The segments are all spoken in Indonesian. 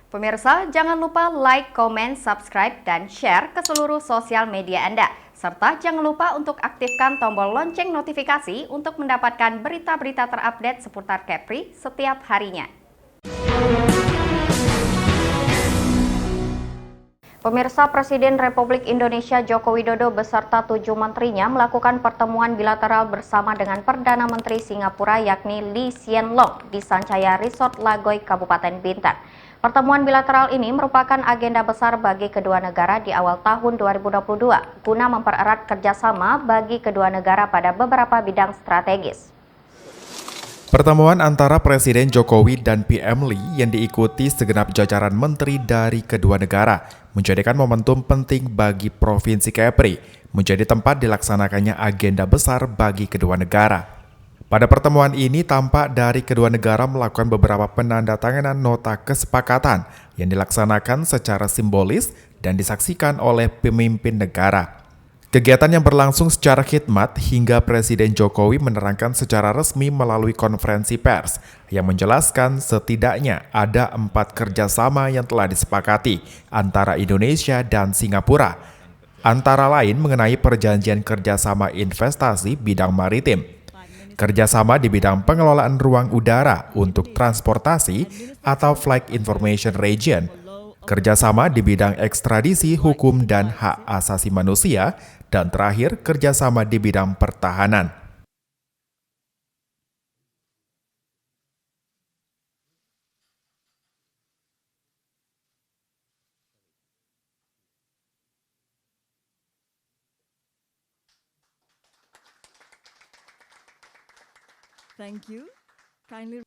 Pemirsa, jangan lupa like, comment, subscribe, dan share ke seluruh sosial media Anda. Serta jangan lupa untuk aktifkan tombol lonceng notifikasi untuk mendapatkan berita-berita terupdate seputar Kepri setiap harinya. Pemirsa, Presiden Republik Indonesia Joko Widodo beserta 7 menterinya melakukan pertemuan bilateral bersama dengan Perdana Menteri Singapura yakni Lee Hsien Loong di Sancaya Resort Lagoy, Kabupaten Bintan. Pertemuan bilateral ini merupakan agenda besar bagi kedua negara di awal tahun 2022 guna mempererat kerjasama bagi kedua negara pada beberapa bidang strategis. Pertemuan antara Presiden Jokowi dan PM Lee yang diikuti segenap jajaran menteri dari kedua negara menjadikan momentum penting bagi Provinsi Kepri, menjadi tempat dilaksanakannya agenda besar bagi kedua negara. Pada pertemuan ini tampak dari kedua negara melakukan beberapa penandatanganan nota kesepakatan yang dilaksanakan secara simbolis dan disaksikan oleh pemimpin negara. Kegiatan yang berlangsung secara khidmat hingga Presiden Jokowi menerangkan secara resmi melalui konferensi pers yang menjelaskan setidaknya ada 4 kerjasama yang telah disepakati antara Indonesia dan Singapura, antara lain mengenai perjanjian kerjasama investasi bidang maritim, kerjasama di bidang pengelolaan ruang udara untuk transportasi atau Flight Information Region, kerjasama di bidang ekstradisi hukum dan hak asasi manusia, dan terakhir kerjasama di bidang pertahanan. Thank you. Kindly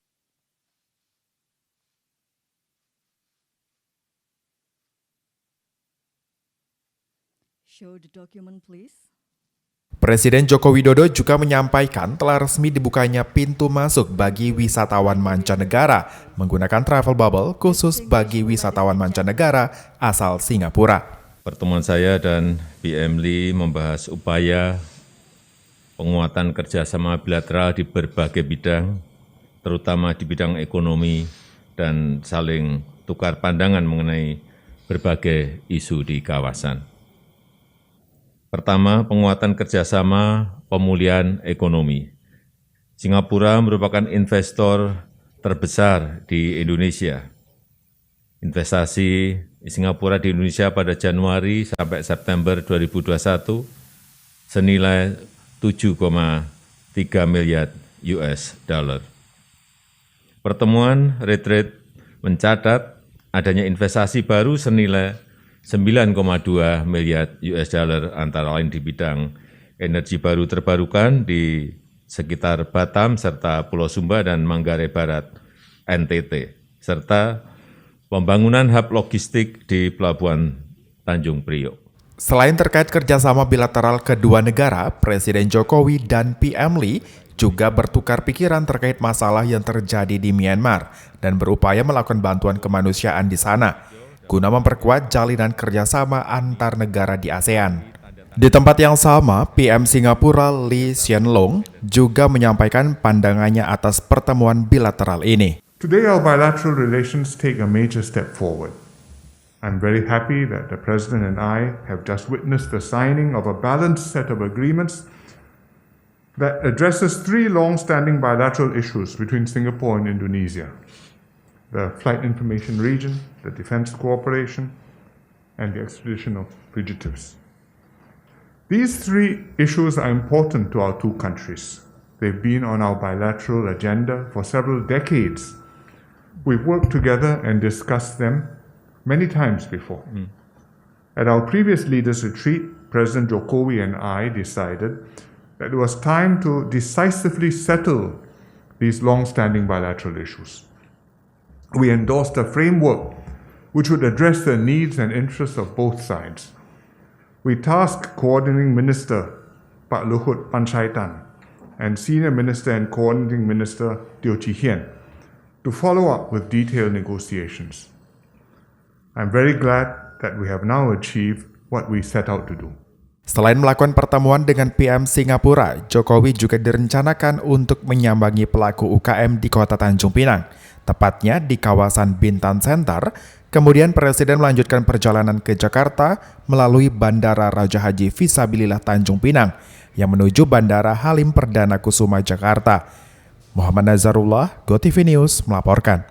show the document, please. Presiden Joko Widodo juga menyampaikan telah resmi dibukanya pintu masuk bagi wisatawan mancanegara menggunakan travel bubble khusus bagi wisatawan mancanegara asal Singapura. Pertemuan saya dan PM Lee membahas upaya penguatan kerjasama bilateral di berbagai bidang, terutama di bidang ekonomi, dan saling tukar pandangan mengenai berbagai isu di kawasan. Pertama, penguatan kerjasama pemulihan ekonomi. Singapura merupakan investor terbesar di Indonesia. Investasi Singapura di Indonesia pada Januari sampai September 2021 senilai 7,3 miliar US dollar. Pertemuan retreat mencatat adanya investasi baru senilai 9,2 miliar US dollar antara lain di bidang energi baru terbarukan di sekitar Batam serta Pulau Sumba dan Manggarai Barat NTT, serta pembangunan hub logistik di Pelabuhan Tanjung Priok. Selain terkait kerjasama bilateral kedua negara, Presiden Jokowi dan PM Lee juga bertukar pikiran terkait masalah yang terjadi di Myanmar dan berupaya melakukan bantuan kemanusiaan di sana, guna memperkuat jalinan kerjasama antar negara di ASEAN. Di tempat yang sama, PM Singapura Lee Hsien Loong juga menyampaikan pandangannya atas pertemuan bilateral ini. Today our bilateral relations take a major step forward. I'm very happy that the President and I have just witnessed the signing of a balanced set of agreements that addresses 3 long-standing bilateral issues between Singapore and Indonesia: the Flight Information Region, the Defense Cooperation, and the extradition of fugitives. These 3 issues are important to our 2 countries. They've been on our bilateral agenda for several decades. We've worked together and discussed them many times before. At our previous leaders' retreat, President Jokowi and I decided that it was time to decisively settle these long-standing bilateral issues. We endorsed a framework which would address the needs and interests of both sides. We tasked Coordinating Minister Pak Luhut Panjaitan and Senior Minister and Coordinating Minister Teo Chee Hean to follow up with detailed negotiations. I'm very glad that we have now achieved what we set out to do. Selain melakukan pertemuan dengan PM Singapura, Jokowi juga direncanakan untuk menyambangi pelaku UKM di Kota Tanjung Pinang, tepatnya di kawasan Bintan Center, Kemudian Presiden melanjutkan perjalanan ke Jakarta melalui Bandara Raja Haji Fisabilillah Tanjung Pinang yang menuju Bandara Halim Perdana Kusuma Jakarta. Muhammad Nazarullah, GoTV News melaporkan.